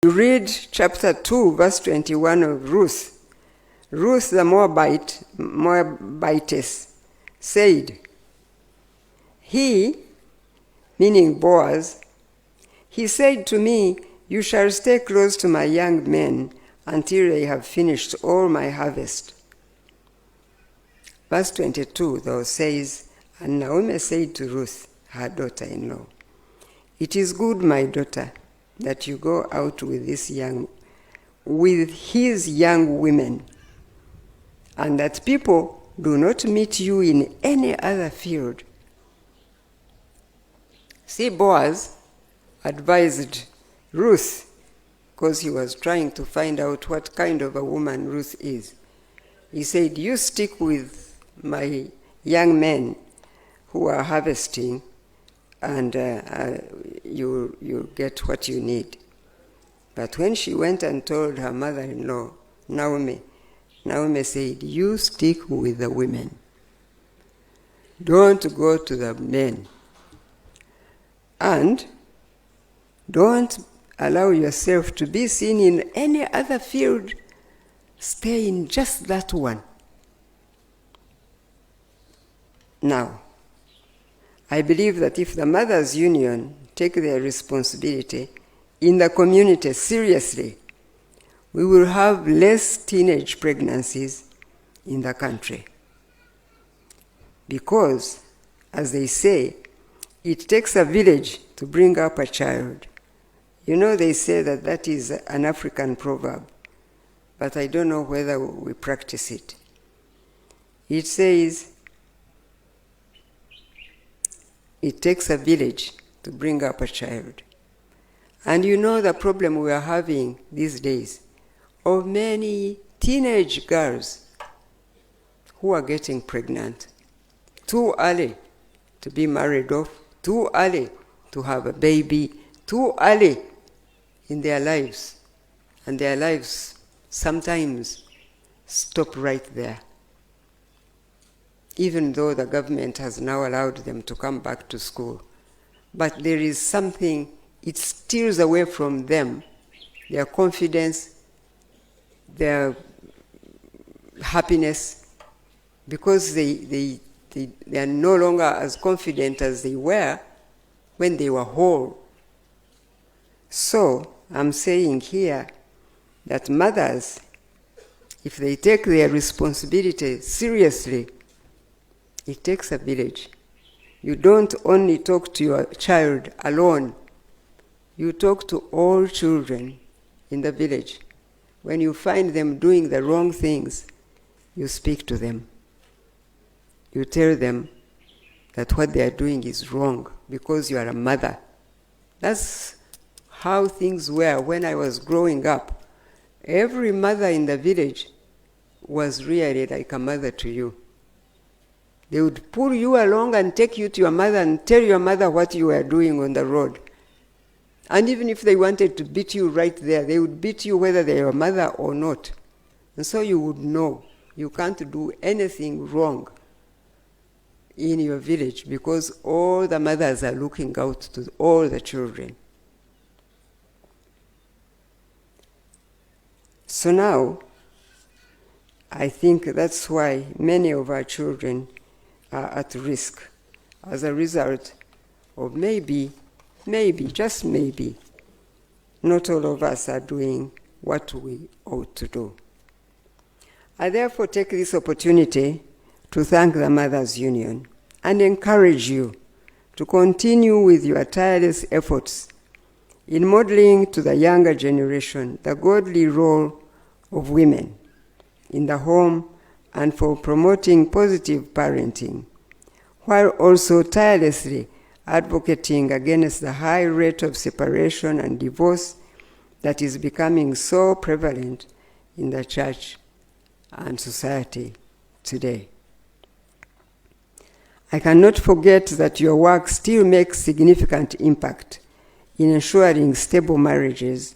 You read chapter 2, verse 21 of Ruth. Ruth the Moabitess said, he, meaning Boaz, he said to me, you shall stay close to my young men until they have finished all my harvest. Verse 22, though, says, and Naomi said to Ruth, her daughter-in-law, it is good, my daughter, that you go out with his young women, and that people do not meet you in any other field. See, Boaz advised Ruth, because he was trying to find out what kind of a woman Ruth is. He said, you stick with my young men who are harvesting, and you get what you need. But when she went and told her mother-in-law, Naomi said, you stick with the women. Don't go to the men. And don't allow yourself to be seen in any other field. Stay in just that one. Now, I believe that if the Mothers' Union take their responsibility in the community seriously, we will have less teenage pregnancies in the country. Because, as they say, it takes a village to bring up a child. You know, they say that that is an African proverb, but I don't know whether we practice it. It says, it takes a village to bring up a child. And you know the problem we are having these days of many teenage girls who are getting pregnant too early to be married off, too early to have a baby, too early in their lives. And their lives sometimes stop right there, even though the government has now allowed them to come back to school. But there is something, it steals away from them, their confidence, their happiness, because they are no longer as confident as they were when they were whole. So I'm saying here that mothers, if they take their responsibility seriously, it takes a village. You don't only talk to your child alone. You talk to all children in the village. When you find them doing the wrong things, you speak to them. You tell them that what they are doing is wrong because you are a mother. That's how things were when I was growing up. Every mother in the village was really like a mother to you. They would pull you along and take you to your mother and tell your mother what you were doing on the road. And even if they wanted to beat you right there, they would beat you whether they are your mother or not. And so you would know you can't do anything wrong in your village because all the mothers are looking out to all the children. So now, I think that's why many of our children are at risk as a result of maybe, just maybe, not all of us are doing what we ought to do. I therefore take this opportunity to thank the Mothers' Union and encourage you to continue with your tireless efforts in modeling to the younger generation the godly role of women in the home and for promoting positive parenting, while also tirelessly advocating against the high rate of separation and divorce that is becoming so prevalent in the church and society today. I cannot forget that your work still makes significant impact in ensuring stable marriages,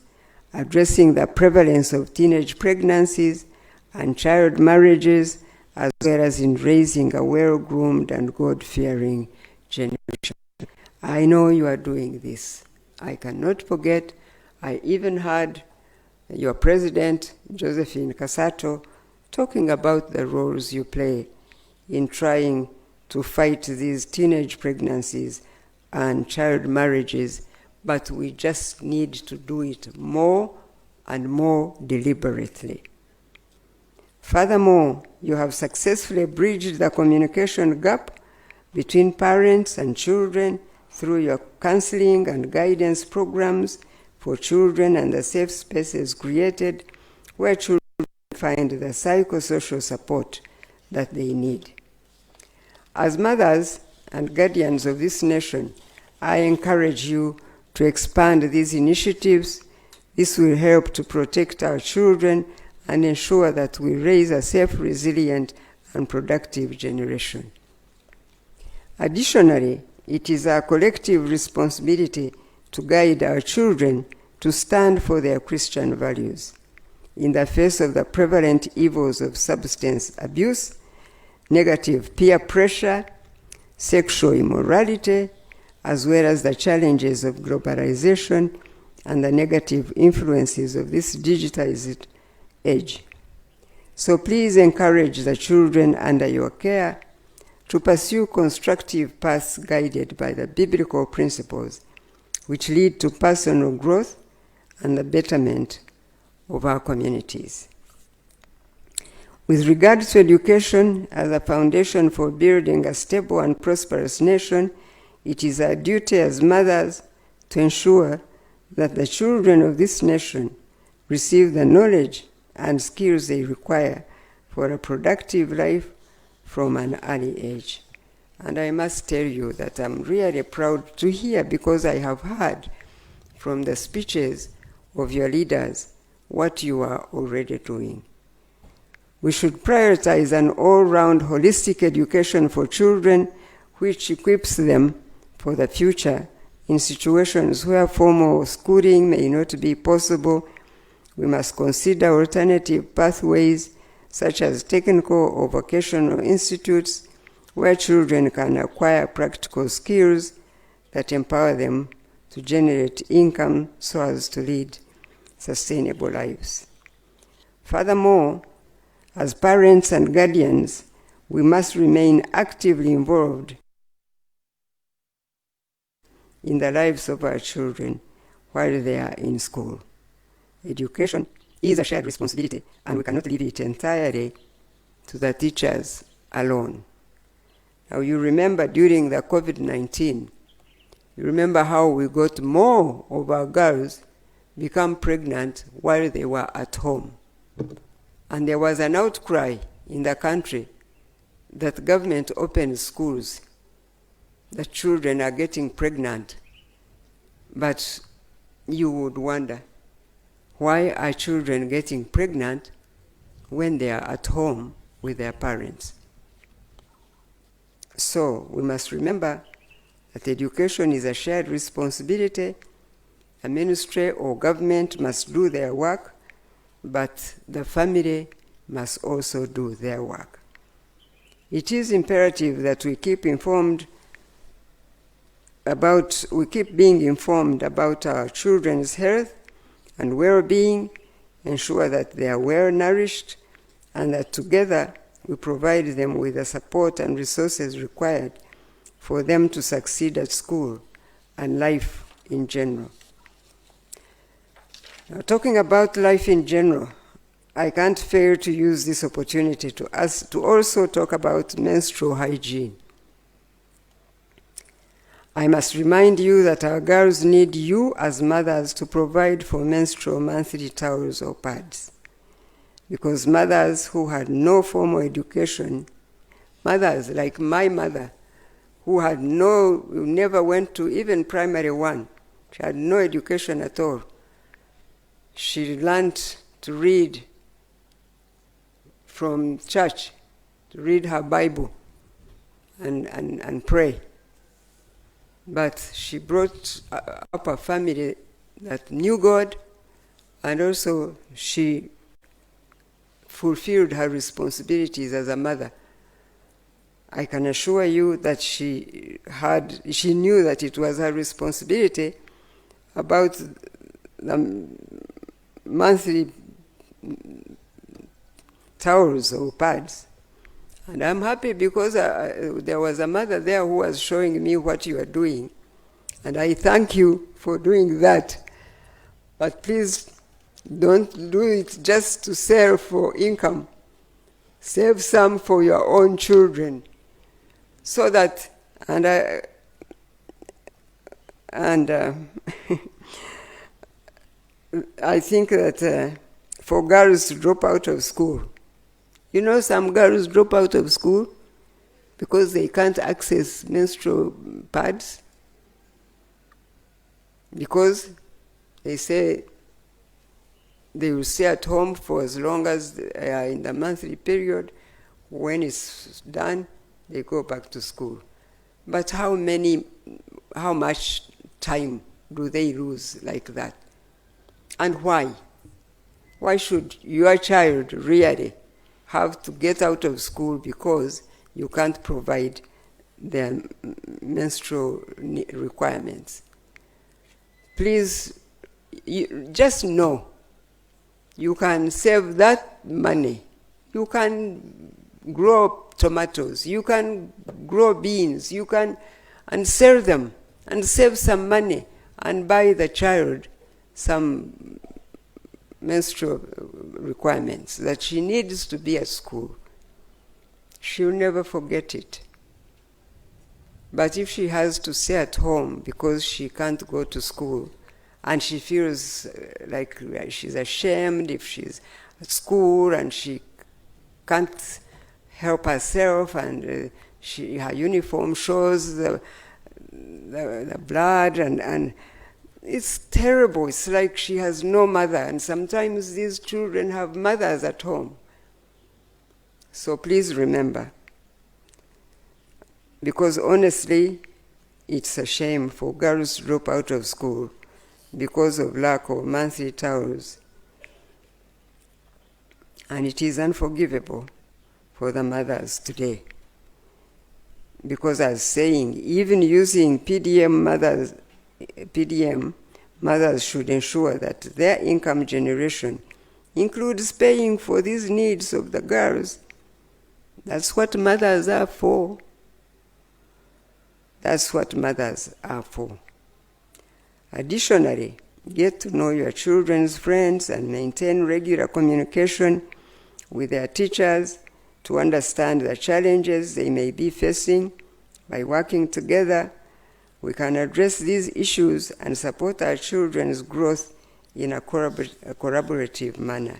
addressing the prevalence of teenage pregnancies and child marriages, as well as in raising a well-groomed and God-fearing generation. I know you are doing this. I cannot forget I even heard your president, Josephine Kasato, talking about the roles you play in trying to fight these teenage pregnancies and child marriages, but we just need to do it more and more deliberately. Furthermore, you have successfully bridged the communication gap between parents and children through your counseling and guidance programs for children and the safe spaces created where children find the psychosocial support that they need. As mothers and guardians of this nation, I encourage you to expand these initiatives. This will help to protect our children and ensure that we raise a safe, resilient, and productive generation. Additionally, it is our collective responsibility to guide our children to stand for their Christian values in the face of the prevalent evils of substance abuse, negative peer pressure, sexual immorality, as well as the challenges of globalization and the negative influences of this digitized age. So please encourage the children under your care to pursue constructive paths guided by the biblical principles which lead to personal growth and the betterment of our communities. With regard to education as a foundation for building a stable and prosperous nation, it is our duty as mothers to ensure that the children of this nation receive the knowledge and skills they require for a productive life from an early age. And I must tell you that I'm really proud to hear, because I have heard from the speeches of your leaders what you are already doing. We should prioritize an all-round holistic education for children which equips them for the future in situations where formal schooling may not be possible. We must consider alternative pathways such as technical or vocational institutes where children can acquire practical skills that empower them to generate income so as to lead sustainable lives. Furthermore, as parents and guardians, we must remain actively involved in the lives of our children while they are in school. Education is a shared responsibility, and we cannot leave it entirely to the teachers alone. Now, you remember during the COVID-19, you remember how we got more of our girls become pregnant while they were at home. And there was an outcry in the country that government opened schools, that children are getting pregnant. But you would wonder, why are children getting pregnant when they are at home with their parents? So we must remember that education is a shared responsibility. A ministry or government must do their work, but the family must also do their work. It is imperative that we keep being informed about our children's health and well-being, ensure that they are well nourished, and that together we provide them with the support and resources required for them to succeed at school and life in general. Now, talking about life in general, I can't fail to use this opportunity to also talk about menstrual hygiene. I must remind you that our girls need you as mothers to provide for menstrual monthly towels or pads. Because mothers who had no formal education, mothers like my mother, who never went to even primary one, she had no education at all. She learned to read from church, to read her Bible and pray. But she brought up a family that knew God, and also she fulfilled her responsibilities as a mother. I can assure you that she knew that it was her responsibility about the monthly towels or pads. And I'm happy because there was a mother there who was showing me what you are doing. And I thank you for doing that. But please don't do it just to sell for income. Save some for your own children. So that, I think that for girls to drop out of school, you know, some girls drop out of school because they can't access menstrual pads, because they say they will stay at home for as long as they are in the monthly period. When it's done, they go back to school. But how much time do they lose like that? And why? Why should your child really have to get out of school because you can't provide their menstrual requirements? Please, just know, you can save that money. You can grow tomatoes, you can grow beans, you can, and sell them, and save some money, and buy the child some menstrual requirements that she needs to be at school. She'll never forget it. But if she has to stay at home because she can't go to school, and she feels like she's ashamed if she's at school and she can't help herself, and her uniform shows the blood, and it's terrible. It's like she has no mother, and sometimes these children have mothers at home. So please remember, because honestly, it's a shame for girls to drop out of school because of lack of monthly towels. And it is unforgivable for the mothers today. Because as saying, even using PDM, mothers should ensure that their income generation includes paying for these needs of the girls. That's what mothers are for. That's what mothers are for. Additionally, get to know your children's friends and maintain regular communication with their teachers to understand the challenges they may be facing. By working together, we can address these issues and support our children's growth in a collaborative manner.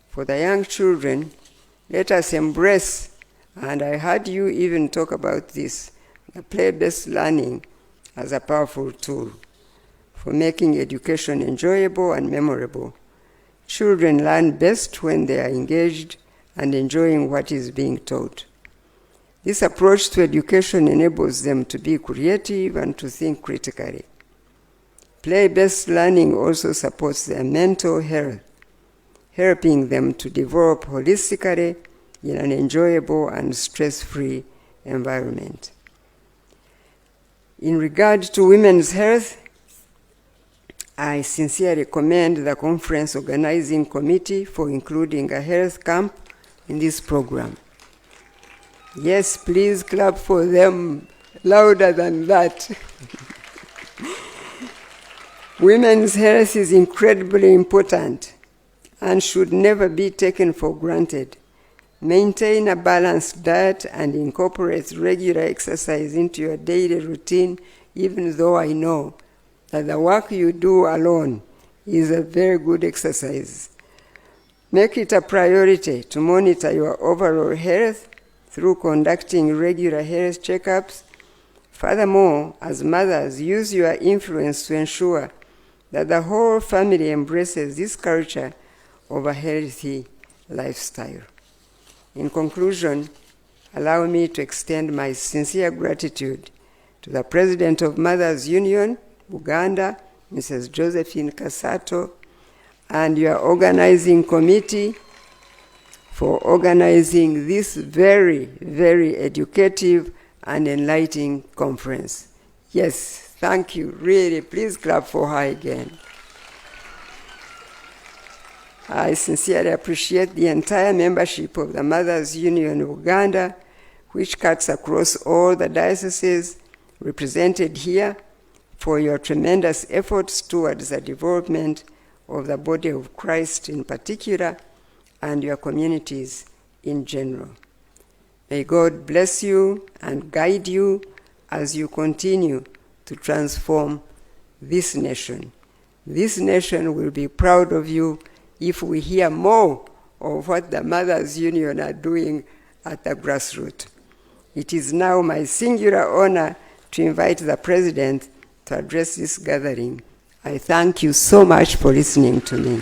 For the young children, let us embrace, and I heard you even talk about this, the play-based learning as a powerful tool for making education enjoyable and memorable. Children learn best when they are engaged and enjoying what is being taught. This approach to education enables them to be creative and to think critically. Play-based learning also supports their mental health, helping them to develop holistically in an enjoyable and stress-free environment. In regard to women's health, I sincerely commend the conference organizing committee for including a health camp in this program. Yes, please clap for them louder than that. Women's health is incredibly important and should never be taken for granted. Maintain a balanced diet and incorporate regular exercise into your daily routine, even though I know that the work you do alone is a very good exercise. Make it a priority to monitor your overall health through conducting regular health checkups. Furthermore, as mothers, use your influence to ensure that the whole family embraces this culture of a healthy lifestyle. In conclusion, allow me to extend my sincere gratitude to the President of Mothers Union, Uganda, Mrs. Josephine Kasato, and your organizing committee for organizing this very, very educative and enlightening conference. Yes, thank you, really. Please clap for her again. I sincerely appreciate the entire membership of the Mothers Union of Uganda, which cuts across all the dioceses represented here, for your tremendous efforts towards the development of the body of Christ in particular, and your communities in general. May God bless you and guide you as you continue to transform this nation. This nation will be proud of you if we hear more of what the Mothers Union are doing at the grassroots. It is now my singular honor to invite the President to address this gathering. I thank you so much for listening to me.